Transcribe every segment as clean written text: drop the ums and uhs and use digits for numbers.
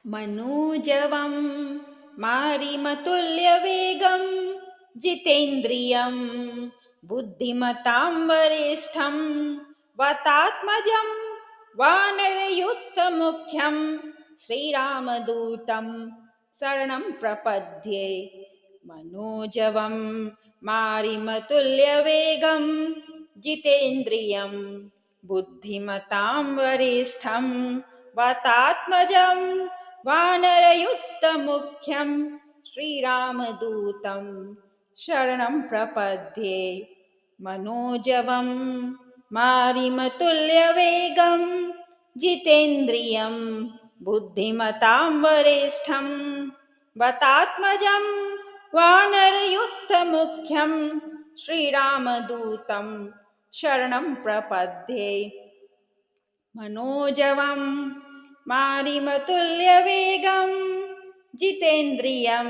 मनोजवं मारिमतुल्यवेगं जितेन्द्रियं बुद्धिमतां वरिष्ठं वातात्मजं वानरयुक्तमुख्यं श्रीरामदूतं शरणं प्रपद्ये। मनोजवं मारिमतुल्यवेगं जितेन्द्रियं बुद्धिमतां वरिष्ठं वातात्मजं वानरयुक्तमुख्यं श्रीरामदूतं शरणं प्रपद्ये। मनोजवं मारिमतुल्यवेगं जितेन्द्रियं बुद्धिमतां वरिष्ठं वातात्मजं वानरयुक्तमुख्यं श्रीरामदूतं शरणं प्रपद्ये। मनोजवं मारिमतुल्यवेगं जितेन्द्रियं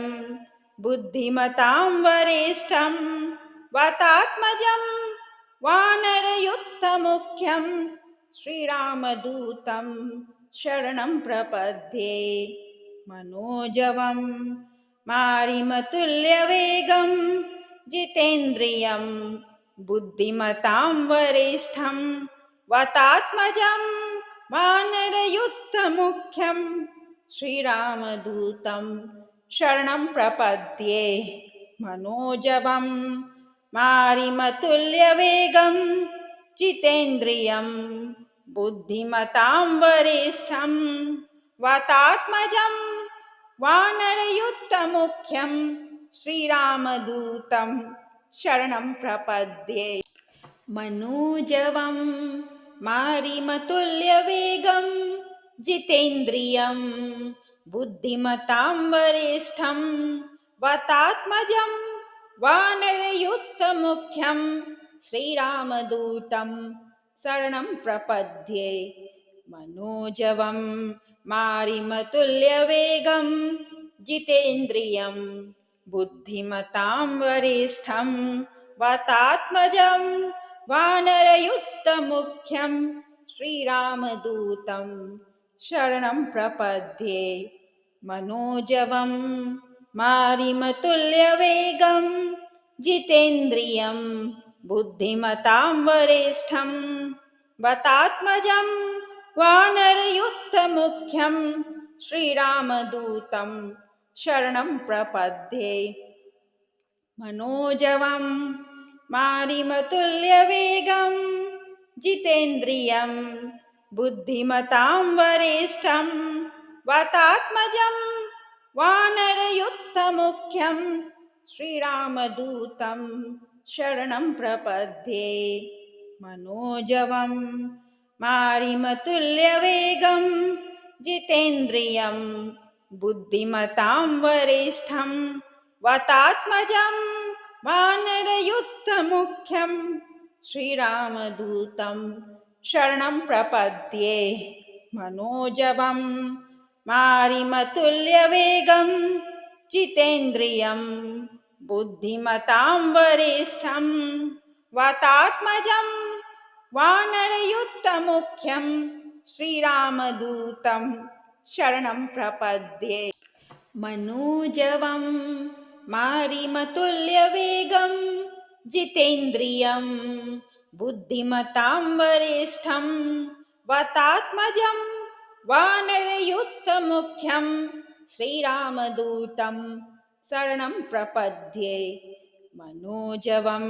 बुद्धिमतां वरिष्ठं वातात्मजं वानरयुक्तमुख्यं श्रीरामदूतं शरणं प्रपद्ये। मनोजवं मारिमतुल्यवेगं जितेन्द्रियं बुद्धिमतां वरिष्ठं वातात्मजं वानरयुक्तमुख्यं श्रीरामदूतं शरणं प्रपद्ये। मनोजवं मारिमतुल्यवेगं जितेन्द्रियं बुद्धिमतां वरिष्ठं वातात्मजं वानरयुक्तमुख्यं श्रीरामदूतं शरणं प्रपद्ये। मनोजवं मारिमतुल्यवेगं जितेन्द्रियं बुद्धिमतां वरिष्ठं वातात्मजं वानरयुक्तमुख्यं श्रीरामदूतं शरणं प्रपद्ये। मनोजवं मारिमतुल्यवेगं जितेन्द्रियं बुद्धिमतां वरिष्ठं वातात्मजं वानरयुक्तमुख्यं श्रीरामदूतं शरणं प्रपद्ये। मनोजवं मारिमतुल्यवेगं जितेन्द्रियं बुद्धिमतां वरिष्ठं वातात्मजं वानरयुक्तमुख्यं श्रीरामदूतं शरणं प्रपद्ये। मनोजवं मारिमतुल्यवेगं जितेन्द्रियं बुद्धिमतां वरिष्ठं वातात्मजं वानरयुक्तमुख्यं श्रीरामदूतं शरणं प्रपद्ये। मनोजवं मारिमतुल्यवेगं जितेन्द्रियं बुद्धिमतां वरिष्ठं वातात्मजं वानरयुक्तमुख्यं श्रीरामदूतं शरणं प्रपद्ये। मनोजवं मारिमतुल्यवेगं जितेन्द्रियं बुद्धिमतां वरिष्ठं वातात्मजं वानरयुक्तमुख्यं श्रीरामदूतं शरणं प्रपद्ये। मनोजवं मारिमतुल्यवेगं जितेन्द्रियं बुद्धिमतां वरिष्ठं वातात्मजं वानरयुक्तमुख्यं श्रीरामदूतं शरणं प्रपद्ये। मनोजवं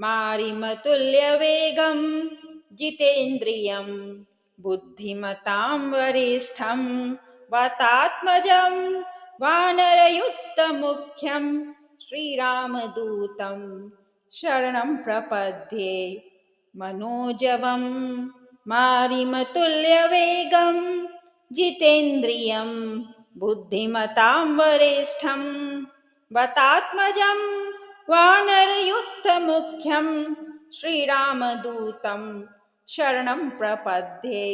मारिमतुल्यवेगं जितेन्द्रियं बुद्धिमतां वरिष्ठं वातात्मजं वानरयुक्तमुख्यं श्रीरामदूतं शरणं प्रपद्ये। मनोजवं मारिमतुल्यवेगं जितेन्द्रियं बुद्धिमतां वरिष्ठं वातात्मजं वानरयुक्तमुख्यं श्रीरामदूतं शरणं प्रपद्ये।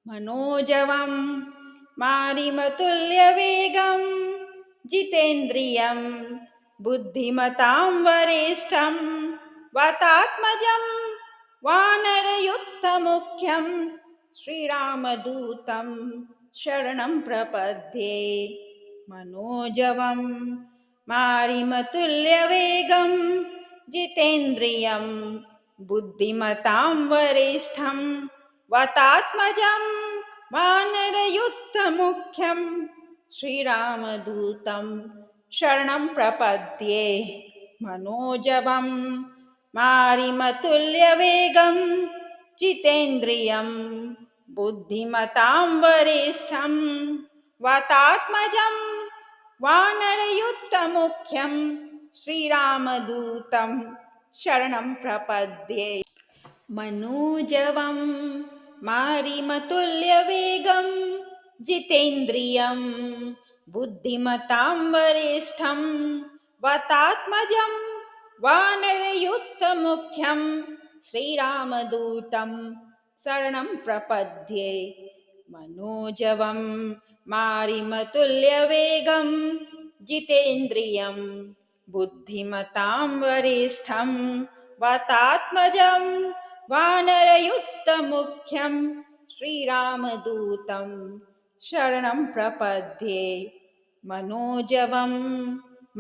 मनोजवं मारिमतुल्यवेगं जितेन्द्रियं बुद्धिमतां वरिष्ठं वातात्मजं वानरयुक्तमुख्यं श्रीरामदूतं शरणं प्रपद्ये मनोजवं मारिमतुल्यवेगं जितेन्द्रियं बुद्धिमतां वरिष्ठं वातात्मजं वानरयुक्तमुख्यं श्रीरामदूतं शरणं प्रपद्ये मनोजवं मारिमतुल्यवेगं जितेन्द्रियं बुद्धिमतां वरिष्ठं वातात्मजं वानरयुक्तमुख्यं श्रीरामदूतं शरणं प्रपद्ये मनोजवं मारिमतुल्यवेगं जितेन्द्रियं बुद्धिमतां वरिष्ठं वातात्मजं वानरयुक्तमुख्यं श्रीरामदूतं शरणं प्रपद्ये मनोजवं मारिमतुल्यवेगं जितेन्द्रियं बुद्धिमतां वरिष्ठं वातात्मजं वानरयुक्तमुख्यं श्रीरामदूतं शरणं प्रपद्ये मनोजवं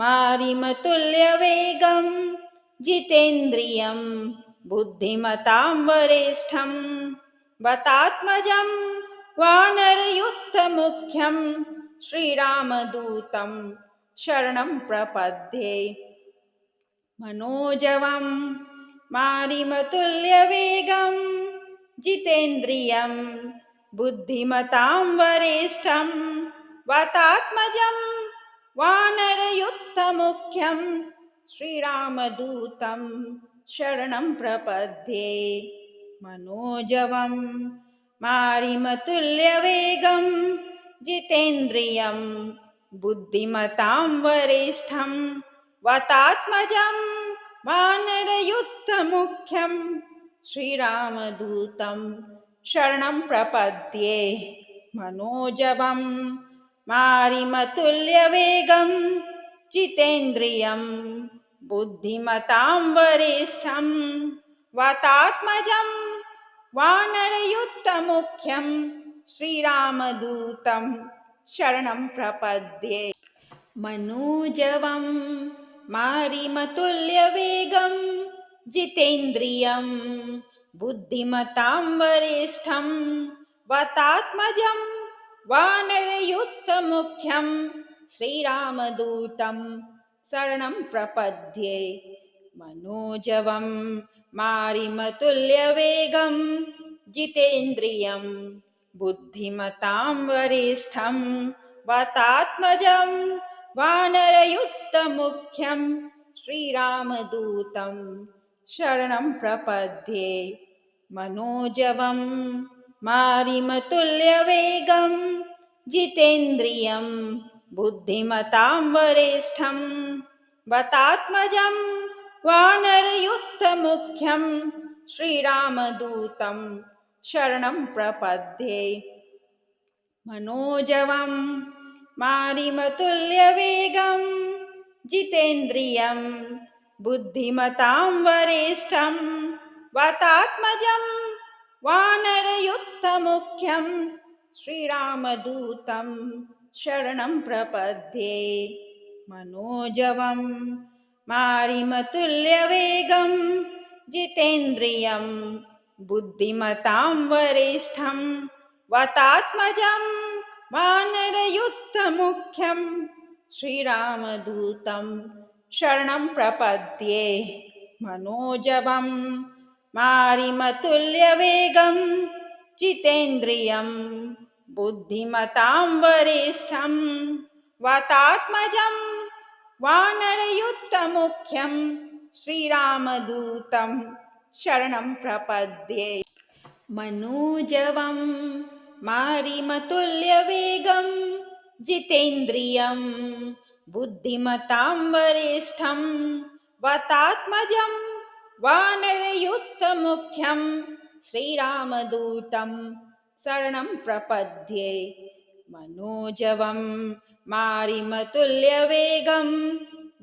मारिमतुल्यवेगं जितेन्द्रियं बुद्धिमतां वरिष्ठं वातात्मजं वानरयुक्तमुख्यं श्रीरामदूतं शरणं प्रपद्ये मनोजवं मारिमतुल्यवेगं जितेन्द्रियं बुद्धिमतां वरिष्ठं वातात्मजं वानरयुक्तमुख्यं श्रीरामदूतं शरणं प्रपद्ये मनोजवं मारिमतुल्यवेगं जितेन्द्रियं बुद्धिमतां वरिष्ठं वातात्मजं वानरयुक्तमुख्यं श्रीरामदूतं शरणं प्रपद्ये मनोजवं मारिमतुल्यवेगं जितेन्द्रियं बुद्धिमतां वरिष्ठं वातात्मजं वानरयुक्तमुख्यं श्रीरामदूतं शरणं प्रपद्ये मनोजवं मारिमतुल्यवेगं जितेन्द्रियं बुद्धिमतां वरिष्ठं वातात्मजं वानरयुक्तमुख्यं श्रीरामदूतं शरणं प्रपद्ये मनोजवं मारिमतुल्यवेगं जितेन्द्रियं बुद्धिमतां वरिष्ठं वातात्मजं वानरयुक्तमुख्यं श्रीरामदूतं शरणं प्रपद्ये मनोजवं मारिमतुल्यवेगं जितेन्द्रियं बुद्धिमतां वरिष्ठं वातात्मजं वानरयुक्तमुख्यं श्रीरामदूतं शरणं प्रपद्ये मनोजवं मारिमतुल्यवेगं जितेन्द्रियं बुद्धिमतां वरिष्ठं वातात्मजं वानरयुक्तमुख्यं श्रीरामदूतं शरणं प्रपद्ये मनोजवं मारिमतुल्यवेगं जितेन्द्रियं बुद्धिमतां वरिष्ठं वातात्मजं वानरयुक्तमुख्यं श्रीरामदूतं शरणं प्रपद्ये मनोजवं मारिमतुल्यवेगं जितेन्द्रियं बुद्धिमतां वरिष्ठं वातात्मजं वानरयुक्तमुख्यं श्रीरामदूतं शरणं प्रपद्ये मनोजवं मारिमतुल्यवेगं जितेन्द्रियं बुद्धिमतां वरिष्ठं वातात्मजं वानरयुक्तमुख्यं श्रीरामदूतं शरणं प्रपद्ये मनोजवं मारिमतुल्यवेगं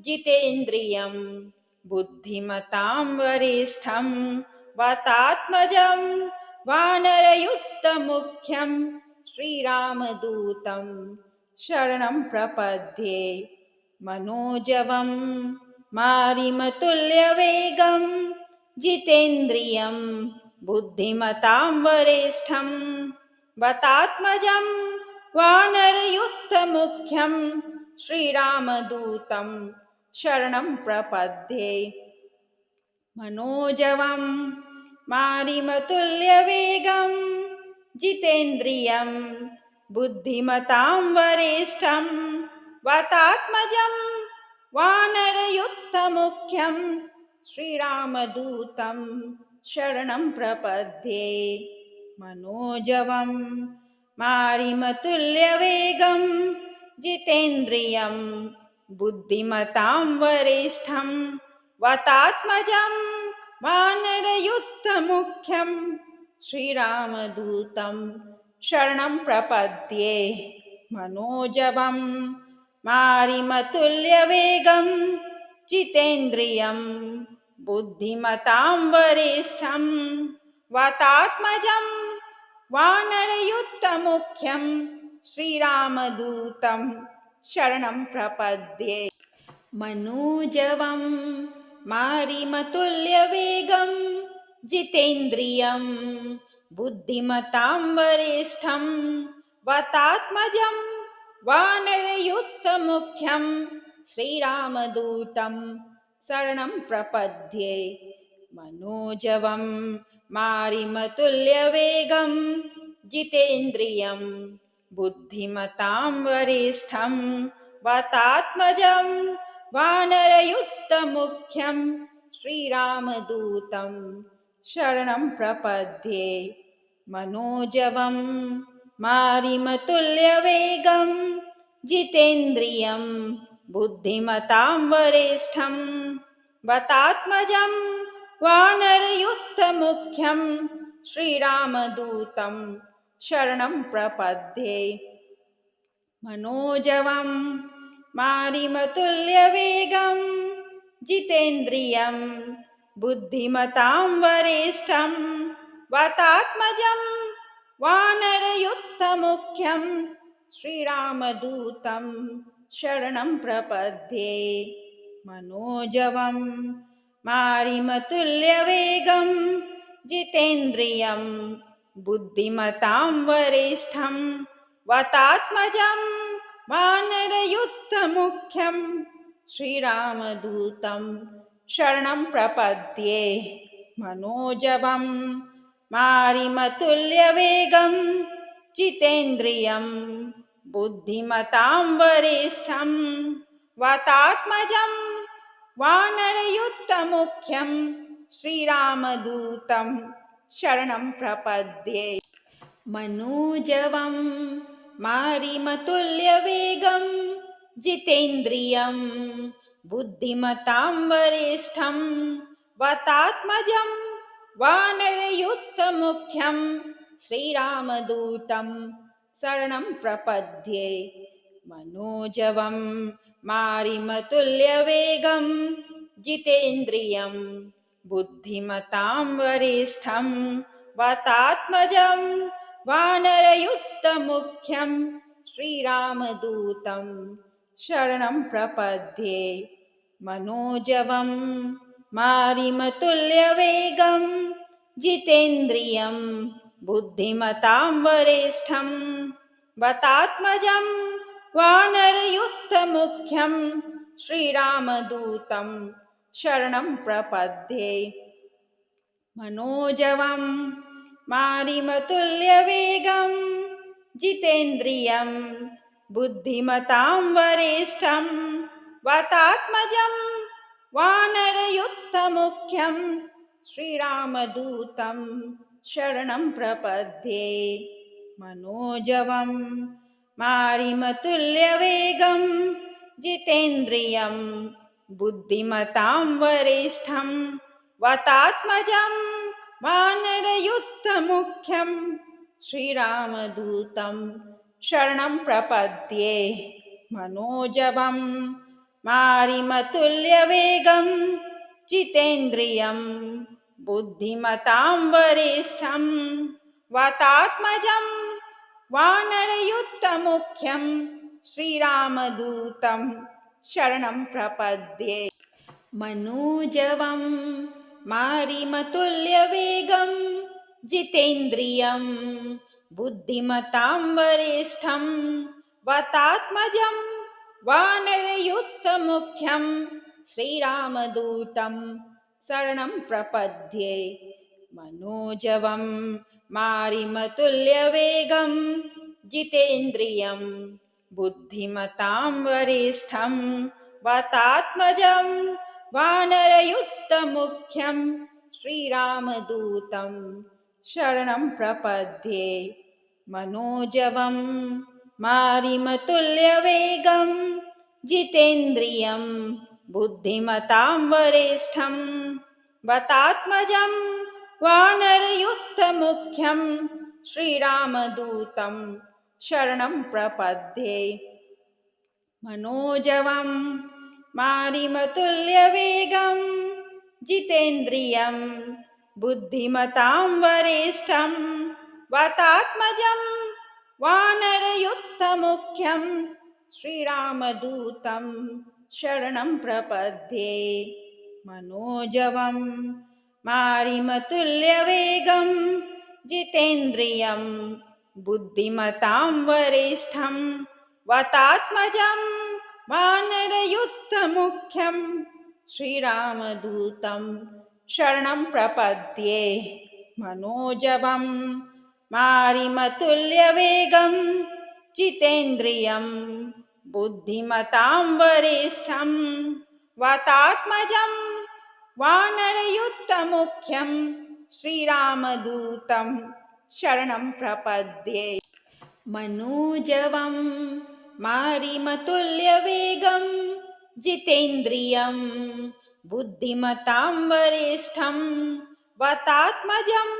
जितेन्द्रियं बुद्धिमतां वरिष्ठं वातात्मजं वानरयुक्तमुख्यं श्रीरामदूतं शरणं प्रपद्ये मनोजवं मारिमतुल्यवेगं जितेन्द्रियं बुद्धिमतां वरिष्ठं वातात्मजं वानरयुक्तमुख्यं श्रीरामदूतं शरणं प्रपद्ये मनोजवं मारिमतुल्यवेगं जितेन्द्रियं बुद्धिमतां वरिष्ठं वातात्मजं वानरयुक्तमुख्यं श्रीरामदूतं शरणं प्रपद्ये मनोजवं मारिमतुल्यवेगं जितेन्द्रियं बुद्धिमतां वरिष्ठं वातात्मजं वानरयुक्तमुख्यं श्रीरामदूतं शरणं प्रपद्ये मनोजवं मारिमतुल्यवेगं जितेन्द्रियं बुद्धिमतां वरिष्ठं वातात्मजं वानरयुक्तमुख्यं श्रीरामदूतं शरणं प्रपद्ये मनोजवं मारिमतुल्यवेगं जितेन्द्रियं बुद्धिमतां वरिष्ठं वातात्मजं वानरयुक्तमुख्यं श्रीरामदूतं शरणं प्रपद्ये मनोजवं मारिमतुल्यवेगं जितेन्द्रियं बुद्धिमतां वरिष्ठं वातात्मजं वानरयुक्तमुख्यं श्रीरामदूतं शरणं प्रपद्ये मनोजवं मारिमतुल्यवेगं जितेन्द्रियं बुद्धिमतां वरिष्ठं वातात्मजं वानरयुक्तमुख्यं श्रीरामदूतं शरणं प्रपद्ये मनोजवं मारिमतुल्यवेगं जितेन्द्रियं बुद्धिमतां वरिष्ठं वातात्मजं वानरयुक्तमुख्यं श्रीरामदूतं शरणं प्रपद्ये मनोजवं मारिमतुल्यवेगं जितेन्द्रियं बुद्धिमतां वरिष्ठं वातात्मजं वानरयुक्तमुख्यं श्रीरामदूतं शरणं प्रपद्ये मनोजवं मारिमतुल्यवेगं जितेन्द्रियं बुद्धिमतां वरिष्ठं वातात्मजं वानरयुक्तमुख्यं श्रीरामदूतं शरणं प्रपद्ये मनोजवं मारिमतुल्यवेगं जितेन्द्रियं बुद्धिमतां वरिष्ठं वातात्मजं वानरयुक्तमुख्यं श्रीरामदूतं शरणं प्रपद्ये मनोजवं मारिमतुल्यवेगं जितेन्द्रियं बुद्धिमतां वरिष्ठं वातात्मजं वानरयुक्तमुख्यं श्रीरामदूतं शरणं प्रपद्ये मनोजवं मारिमतुल्यवेगं जितेन्द्रियं बुद्धिमतां वरिष्ठं वातात्मजं वानरयुक्तमुख्यं श्रीरामदूतं शरणं प्रपद्ये मनोजवं मारिमतुल्यवेगं जितेन्द्रियं बुद्धिमतां वरिष्ठं वातात्मजं वानरयुक्तमुख्यं श्रीरामदूतं शरणं प्रपद्ये मनोजवं मारिमतुल्यवेगं जितेन्द्रियं बुद्धिमतां वरिष्ठं वातात्मजं वानरयुक्तमुख्यं श्रीरामदूतं शरणं प्रपद्ये मनोजवं मारिमतुल्यवेगं जितेन्द्रियं बुद्धिमतां वरिष्ठं वातात्मजं वानरयुक्तमुख्यं श्रीरामदूतं शरणं प्रपद्ये। मनोजवं मारिमतुल्यवेगं जितेन्द्रियं बुद्धिमतां वरिष्ठं वातात्मजं वानरयुक्तमुख्यं श्रीरामदूतं शरणं प्रपद्ये। मनोजवं मारिमतुल्यवेगं जितेन्द्रियं बुद्धिमतां वरिष्ठं वातात्मजं वानरयुक्तमुख्यं श्रीरामदूतं शरणं प्रपद्ये। मनोजवं मारिमतुल्यवेगं जितेन्द्रियं बुद्धिमतां वरिष्ठं वातात्मजं वानरयुक्तमुख्यं श्रीरामदूतं शरणं प्रपद्ये। मनोजवं मारिमतुल्यवेगं जितेन्द्रियं बुद्धिमतां वरिष्ठं वातात्मजं वानरयुक्तमुख्यं श्रीरामदूतं शरणं प्रपद्ये। मनोजवं मारिमतुल्यवेगं जितेन्द्रियं बुद्धिमतां वरिष्ठं वातात्मजं वानरयुक्तमुख्यं श्रीरामदूतं शरणं प्रपद्ये। मनोजवं मारिमतुल्यवेगं जितेन्द्रियं बुद्धिमतां वरिष्ठं वातात्मजं वानरयुक्तमुख्यं श्रीरामदूतं शरणं प्रपद्ये। मनोजवं मारिमतुल्यवेगं जितेन्द्रियं बुद्धिमतां वरिष्ठं वातात्मजं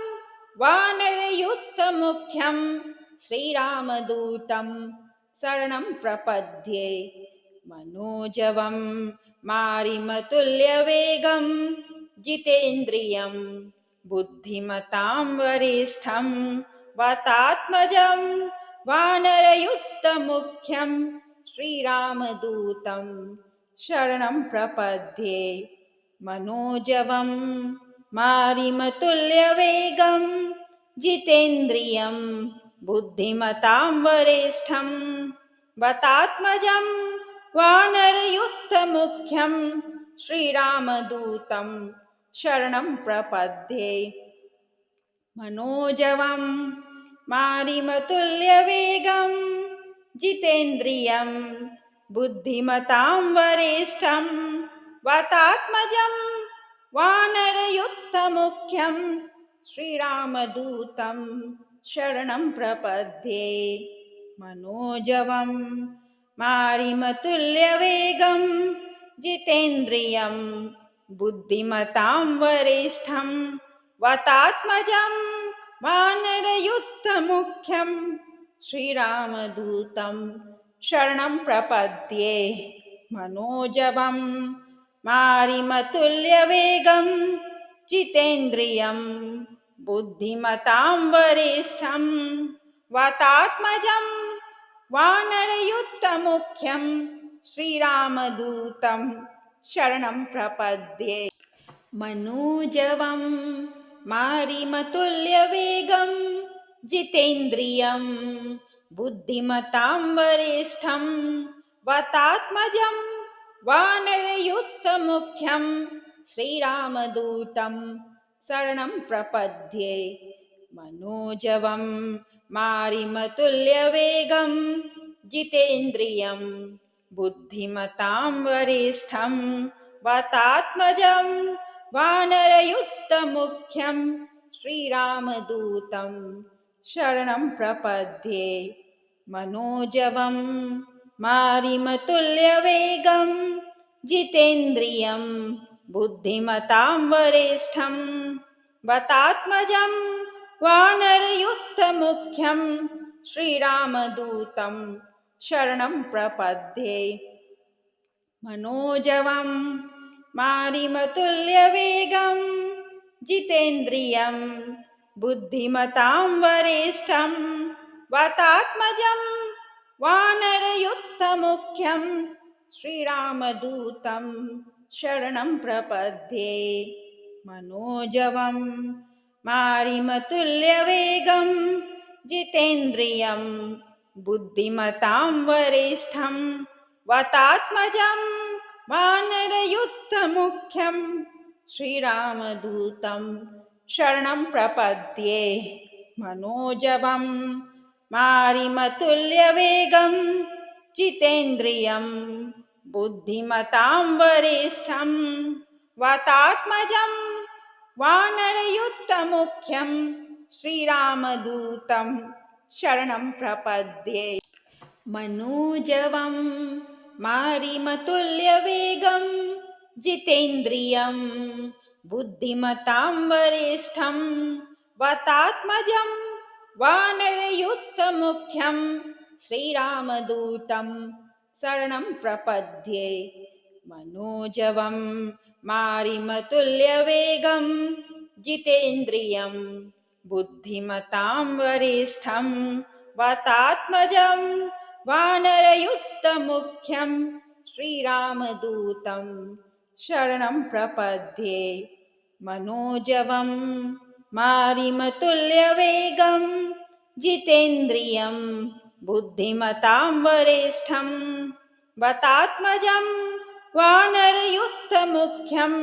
वानरयुक्तमुख्यं श्रीरामदूतं शरणं प्रपद्ये। मनोजवं मारिमतुल्यवेगं जितेन्द्रियं बुद्धिमतां वरिष्ठं वातात्मजं वानरयुक्तमुख्यं श्रीरामदूतं शरणं प्रपद्ये। मनोजवं मारिमतुल्यवेगं जितेन्द्रियं बुद्धिमतां वरिष्ठं वातात्मजं वानरयुक्तमुख्यं श्रीरामदूतं शरणं प्रपद्ये। मनोजवं मारिमतुल्यवेगं जितेन्द्रियं बुद्धिमतां वरिष्ठं वातात्मजं वानरयुक्तमुख्यं श्रीरामदूतं शरणं प्रपद्ये। मनोजवं मारिमतुल्यवेगं जितेन्द्रियं बुद्धिमतां वरिष्ठं वातात्मजं वानरयुक्तमुख्यं श्रीरामदूतं शरणं प्रपद्ये। मनोजवं मारिमतुल्यवेगं जितेन्द्रियं बुद्धिमतां वरिष्ठं वातात्मजं वानरयुक्तमुख्यं श्रीरामदूतं शरणं प्रपद्ये। मनोजवं मारिमतुल्यवेगं जितेन्द्रियं बुद्धिमतां वरिष्ठं वातात्मजं वानरयुक्तमुख्यं श्रीरामदूतं शरणं प्रपद्ये। मनोजवं मारिमतुल्यवेगं जितेन्द्रियं बुद्धिमतां वरिष्ठं वातात्मजं वानरयुक्तमुख्यं श्रीरामदूतं शरणं प्रपद्ये। मनोजवं मारिमतुल्यवेगं जितेन्द्रियं बुद्धिमतां वरिष्ठं वातात्मजं वानरयुक्तमुख्यं श्रीरामदूतं शरणं प्रपद्ये। मनोजवं मारिमतुल्यवेगं जितेन्द्रियं बुद्धिमतां वरिष्ठं वातात्मजं वानरयुक्तमुख्यं श्रीरामदूतं शरणं प्रपद्ये मनोजवं मारिमतुल्यवेगं जितेन्द्रियं बुद्धिमतां वरिष्ठं वातात्मजं वानरयुक्तमुख्यं श्रीरामदूतं शरणं प्रपद्ये मनोजवं मारिमतुल्यवेगं जितेन्द्रियं बुद्धिमतां वरिष्ठं वातात्मजं वानरयुक्तमुख्यं श्रीरामदूतं शरणं प्रपद्ये मनोजवं मारिमतुल्यवेगं जितेन्द्रियं बुद्धिमतां वरिष्ठं वातात्मजं वानरयुक्तमुख्यं श्रीरामदूतं शरणं प्रपद्ये मनोजवं मारिमतुल्यवेगं जितेन्द्रियं बुद्धिमतां वरिष्ठं वातात्मजं वानरयुक्तमुख्यं श्रीरामदूतं शरणं प्रपद्ये मनोजवं मारिमतुल्यवेगं जितेन्द्रियं बुद्धिमतां वरिष्ठं वातात्मजं वानरयुक्तमुख्यं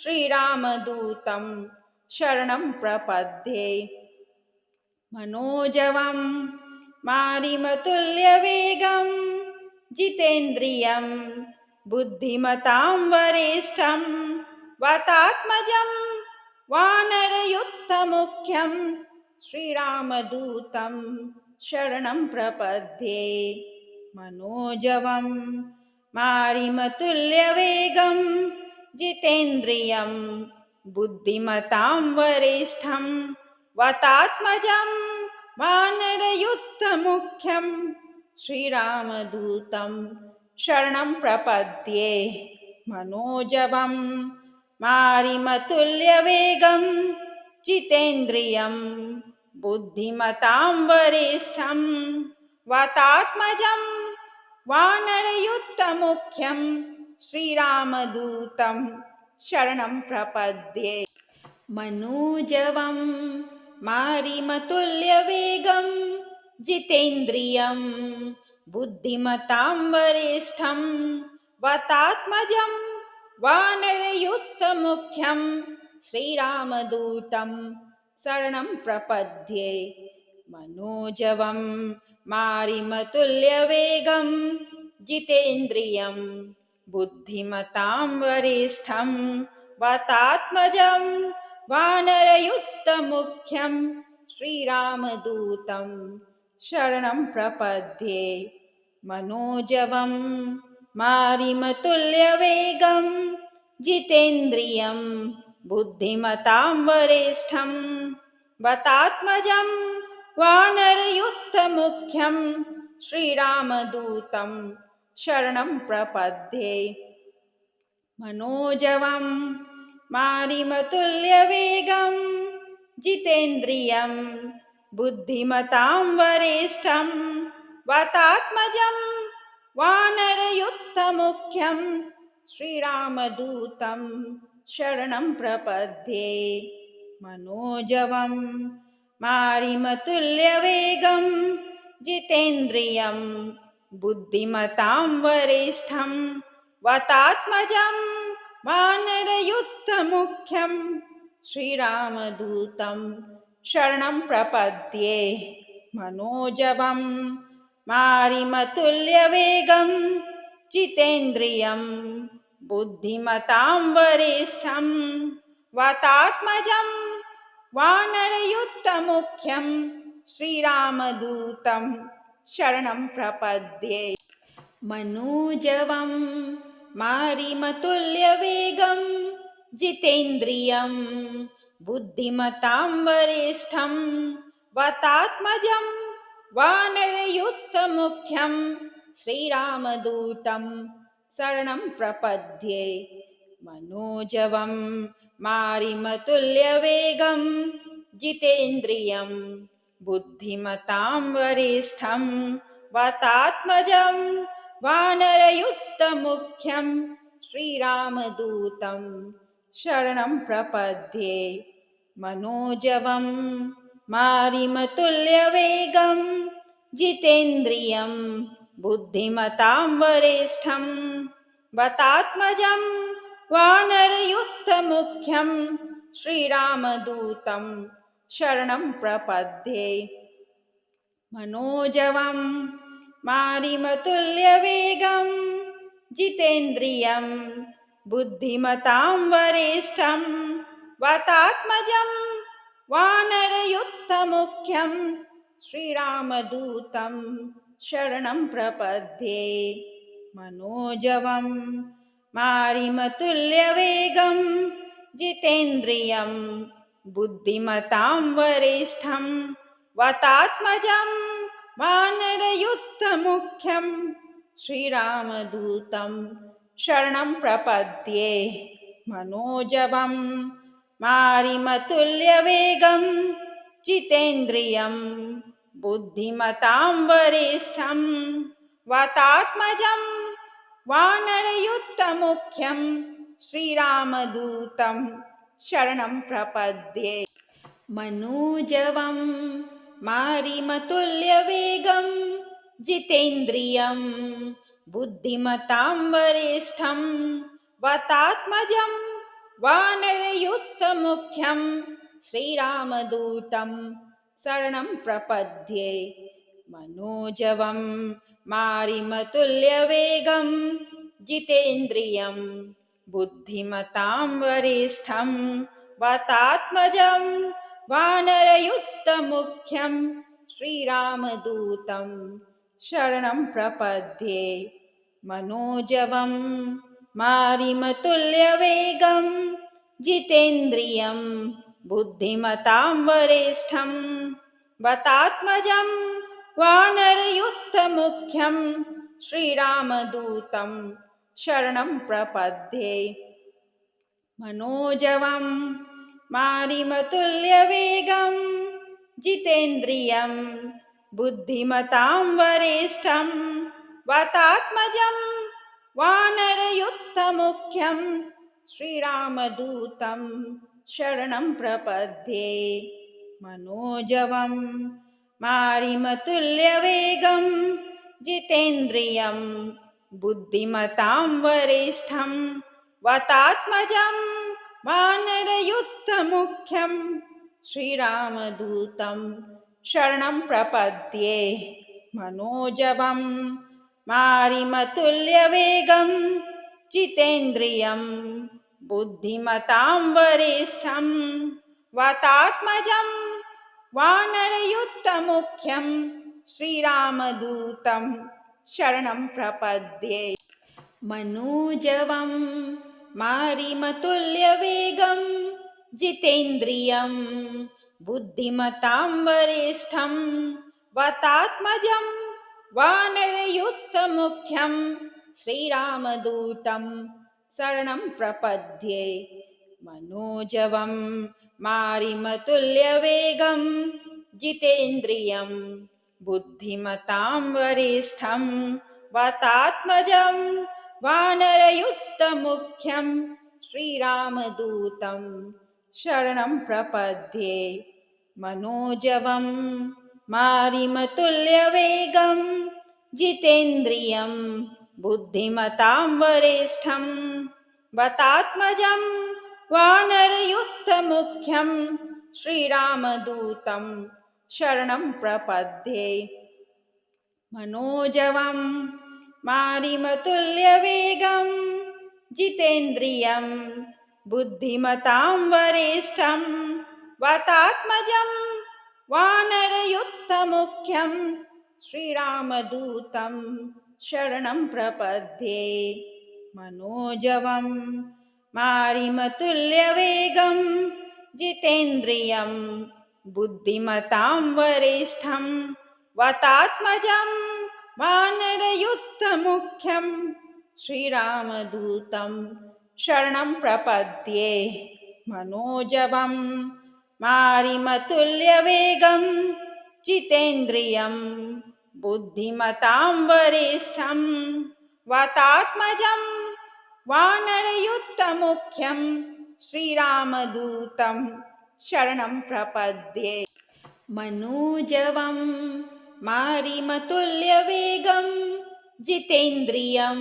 श्रीरामदूतं शरणं प्रपद्ये मनोजवं मारिमतुल्यवेगं जितेन्द्रियं बुद्धिमतां वरिष्ठं वातात्मजं वानरयुक्तमुख्यं श्रीरामदूतं शरणं प्रपद्ये मनोजवं मारिमतुल्यवेगं जितेन्द्रियं बुद्धिमतां वरिष्ठं वातात्मजं वानरयुक्तमुख्यं श्रीरामदूतं शरणं प्रपद्ये मनोजवं मारिमतुल्यवेगं जितेन्द्रियं बुद्धिमतां वरिष्ठं वातात्मजं वानरयुक्तमुख्यं श्रीरामदूतं शरणं प्रपद्ये मनोजवं मारिमतुल्यवेगं जितेन्द्रियं बुद्धिमतां वरिष्ठं वातात्मजं वानरयुक्तमुख्यं श्रीरामदूतं शरणं प्रपद्ये मनोजवं मारिमतुल्यवेगं जितेन्द्रियं बुद्धिमतां वरिष्ठं वातात्मजं वानरयुक्तमुख्यं श्रीरामदूतं शरणं प्रपद्ये मनोजवं मारिमतुल्यवेगं जितेन्द्रियं बुद्धिमतां वरिष्ठं वातात्मजं वानरयुक्तमुख्यं श्रीरामदूतं शरणं प्रपद्ये मनोजवं मारिमतुल्यवेगं जितेन्द्रियं बुद्धिमतां वरिष्ठं वातात्मजं वानरयुक्तमुख्यं श्रीरामदूतं शरणं प्रपद्ये मनोजवं मारिमतुल्यवेगं जितेन्द्रियं बुद्धिमतां वरिष्ठं वातात्मजं वानरयुक्तमुख्यं श्रीरामदूतं शरणं प्रपद्ये मनोजवं मारिमतुल्यवेगं जितेन्द्रियं बुद्धिमतां वरिष्ठं वातात्मजं वानरयुक्तमुख्यं श्रीरामदूतं शरणं प्रपद्ये मनोजवं मारिमतुल्यवेगं जितेन्द्रियं बुद्धिमतां वरिष्ठं वातात्मजं वानरयुक्तमुख्यं श्रीरामदूतं शरणं प्रपद्ये मनोजवं मारिमतुल्यवेगं जितेन्द्रियं बुद्धिमतां वरिष्ठं वातात्मजं वानरयुक्तमुख्यं श्रीरामदूतं शरणं प्रपद्ये मनोजवं मारिमतुल्यवेगं जितेन्द्रियं बुद्धिमतां वरिष्ठं वातात्मजं वानरयुक्तमुख्यं श्रीरामदूतं शरणं प्रपद्ये मनोजवं मारिमतुल्यवेगं जितेन्द्रियं बुद्धिमतां वरिष्ठं वातात्मजं वानरयुक्तमुख्यं श्रीरामदूतं शरणं प्रपद्ये मनोजवं मारिमतुल्यवेगं जितेन्द्रियं बुद्धिमतां वरिष्ठं वातात्मजं वानरयुक्तमुख्यं श्रीरामदूतं शरणं प्रपद्ये मनोजवं मारिमतुल्यवेगं जितेन्द्रियं बुद्धिमतां वरिष्ठं वातात्मजं वानरयुक्तमुख्यं श्रीरामदूतं शरणं प्रपद्ये मनोजवं मारिमतुल्यवेगं जितेन्द्रियं बुद्धिमतां वरिष्ठं वातात्मजं वानरयुक्तमुख्यं श्रीरामदूतं शरणं प्रपद्ये मनोजवं मारिमतुल्यवेगं जितेन्द्रियं बुद्धिमतां वरिष्ठं वातात्मजं वानरयुक्तमुख्यं श्रीरामदूतं शरणं प्रपद्ये मनोजवं मारिमतुल्यवेगं जितेन्द्रियं बुद्धिमतां वरिष्ठं वातात्मजं वानरयुक्तमुख्यं श्रीरामदूतं शरणं प्रपद्ये मनोजवं मारिमतुल्यवेगं जितेन्द्रियं बुद्धिमतां वरिष्ठं वातात्मजं वानरयुक्तमुख्यं श्रीरामदूतं शरणं प्रपद्ये मनोजवं मारिमतुल्यवेगं जितेन्द्रियं बुद्धिमतां वरिष्ठं वातात्मजं वानरयुक्तमुख्यं श्रीरामदूतं शरणं प्रपद्ये मनोजवं मारिमतुल्यवेगं जितेन्द्रियं बुद्धिमतां वरिष्ठं वातात्मजं वानरयुक्तमुख्यं श्रीरामदूतं शरणं प्रपद्ये मनोजवं मारिमतुल्यवेगं जितेन्द्रियं बुद्धिमतां वरिष्ठं वातात्मजं वानरयुक्तमुख्यं श्रीरामदूतं शरणं प्रपद्ये मनोजवं मारिमतुल्यवेगं जितेन्द्रियं बुद्धिमतां वरिष्ठं वातात्मजं वानरयुक्तमुख्यं श्रीरामदूतं शरणं प्रपद्ये मनोजवं मारिमतुल्यवेगं जितेन्द्रियं बुद्धिमतां वरिष्ठं वातात्मजं वानरयुक्तमुख्यं श्रीरामदूतं शरणं प्रपद्ये मनोजवं मारिमतुल्यवेगं जितेन्द्रियं बुद्धिमतां वरिष्ठं वातात्मजं वानरयुक्तमुख्यं श्रीरामदूतं शरणं प्रपद्ये मनोजवं मारिमतुल्यवेगं जितेन्द्रियं बुद्धिमतां वरिष्ठं वातात्मजं वानरयुक्तमुख्यं श्रीरामदूतं शरणं प्रपद्ये मनोजवं मारिमतुल्यवेगं जितेन्द्रियं बुद्धिमतां वरिष्ठं वातात्मजं वानरयुक्तमुख्यं श्रीरामदूतं शरणं प्रपद्ये। मनोजवं मारिमतुल्यवेगं जितेन्द्रियं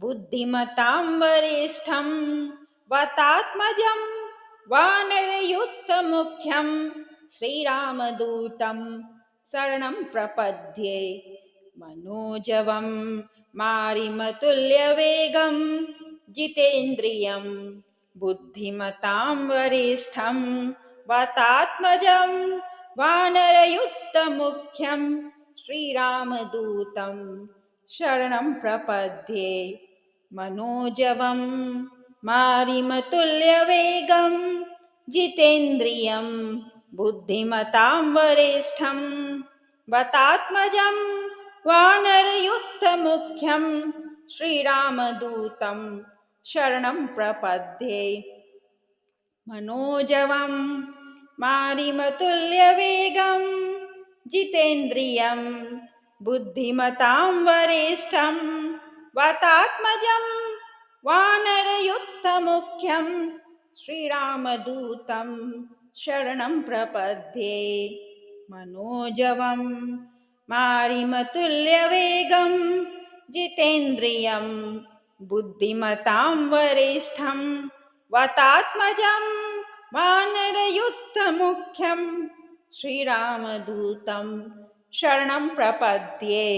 बुद्धिमतां वरिष्ठं वातात्मजं वानरयुक्तमुख्यं श्रीरामदूतं शरणं प्रपद्ये। मनोजवं मारिमतुल्यवेगं जितेन्द्रियं बुद्धिमतां वरिष्ठं वातात्मजं वानरयुक्तमुख्यं श्रीरामदूतं शरणं प्रपद्ये। मनोजवं मारिमतुल्यवेगं जितेन्द्रियं बुद्धिमतां वरिष्ठं वातात्मजं वानरयुक्तमुख्यं श्रीरामदूतं शरणं प्रपद्ये। मनोजवं मारिमतुल्यवेगं जितेन्द्रियं बुद्धिमतां वरिष्ठं वातात्मजं वानरयुक्तमुख्यं श्रीरामदूतं शरणं प्रपद्ये। मनोजवं मारिमतुल्यवेगं जितेन्द्रियं बुद्धिमतां वरिष्ठं वातात्मजं वानरयुक्तमुख्यं श्रीरामदूतं शरणं प्रपद्ये।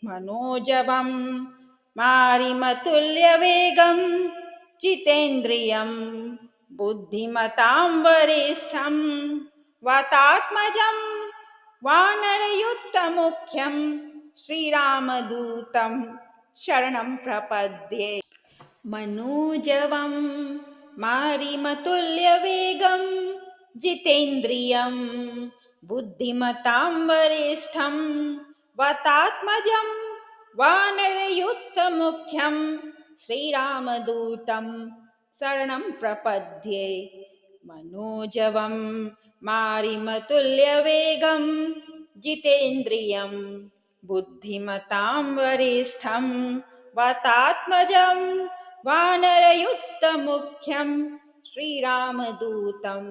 मनोजवं मारिमतुल्यवेगं जितेन्द्रियं बुद्धिमतां वरिष्ठं वातात्मजं वानरयुक्तमुख्यं श्रीरामदूतं शरणं प्रपद्ये। मनोजवं मारिमतुल्यवेगं जितेन्द्रियं बुद्धिमतां वरिष्ठं वातात्मजं वानरयुक्तमुख्यं श्रीरामदूतं शरणं प्रपद्ये। मनोजवं मारिमतुल्यवेगं जितेन्द्रियं बुद्धिमतां वरिष्ठं वातात्मजं वानरयुक्तमुख्यं श्रीरामदूतं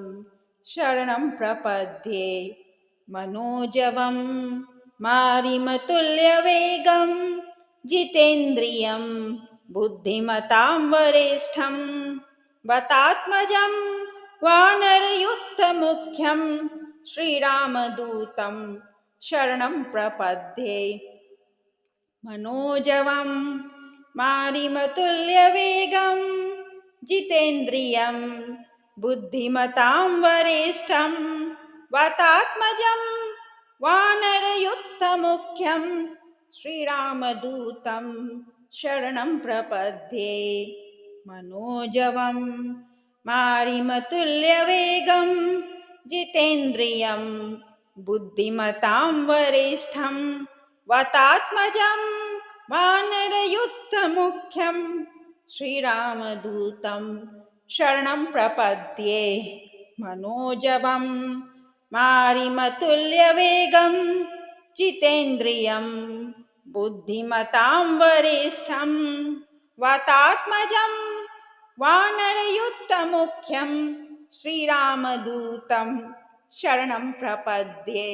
शरणं प्रपद्ये। मनोजवं मारिमतुल्यवेगं जितेन्द्रियं बुद्धिमतां वरिष्ठं वातात्मजं वानरयुक्तमुख्यं श्रीरामदूतं शरणं प्रपद्ये। मनोजवं मारिमतुल्यवेगं जितेन्द्रियं बुद्धिमतां वरिष्ठं वातात्मजं वानरयुक्तमुख्यं श्रीरामदूतं शरणं प्रपद्ये। मनोजवं मारिमतुल्यवेगं जितेन्द्रियं बुद्धिमतां वरिष्ठं वातात्मजं वानरयुक्तमुख्यं श्रीरामदूतं शरणं प्रपद्ये। मनोजवं मारिमतुल्यवेगं जितेन्द्रियं बुद्धिमतां वरिष्ठं वातात्मजं वानरयुक्तमुख्यं श्रीरामदूतं शरणं प्रपद्ये।